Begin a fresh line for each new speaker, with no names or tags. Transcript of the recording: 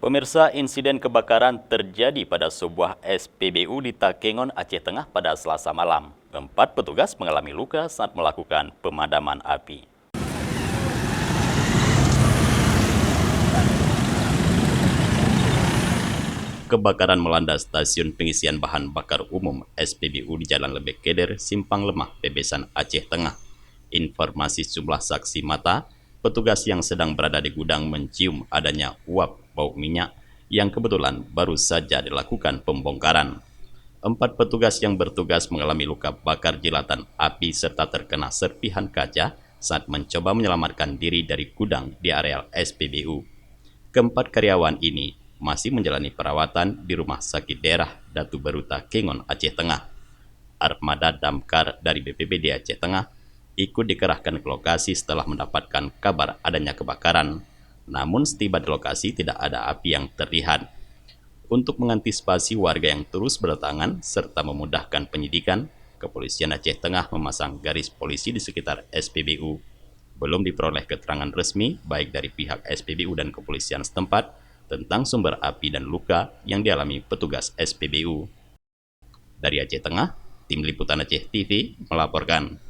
Pemirsa, insiden kebakaran terjadi pada sebuah SPBU di Takengon, Aceh Tengah pada Selasa malam. 4 petugas mengalami luka saat melakukan pemadaman api. Kebakaran melanda stasiun pengisian bahan bakar umum SPBU di Jalan Lebek Keder, Simpang Lemah, Pebesan, Aceh Tengah. Informasi sejumlah saksi mata, petugas yang sedang berada di gudang mencium adanya uap bau minyak yang kebetulan baru saja dilakukan pembongkaran. 4 petugas yang bertugas mengalami luka bakar jilatan api serta terkena serpihan kaca saat mencoba menyelamatkan diri dari gudang di areal SPBU. Keempat karyawan ini masih menjalani perawatan di Rumah Sakit Daerah Datu Baru Takengon, Aceh Tengah. Armada damkar dari BPBD Aceh Tengah ikut dikerahkan ke lokasi setelah mendapatkan kabar adanya kebakaran. Namun setiba di lokasi tidak ada api yang terlihat. Untuk mengantisipasi warga yang terus berdatangan serta memudahkan penyidikan, Kepolisian Aceh Tengah memasang garis polisi di sekitar SPBU. Belum diperoleh keterangan resmi baik dari pihak SPBU dan kepolisian setempat tentang sumber api dan luka yang dialami petugas SPBU. Dari Aceh Tengah, Tim Liputan Aceh TV melaporkan.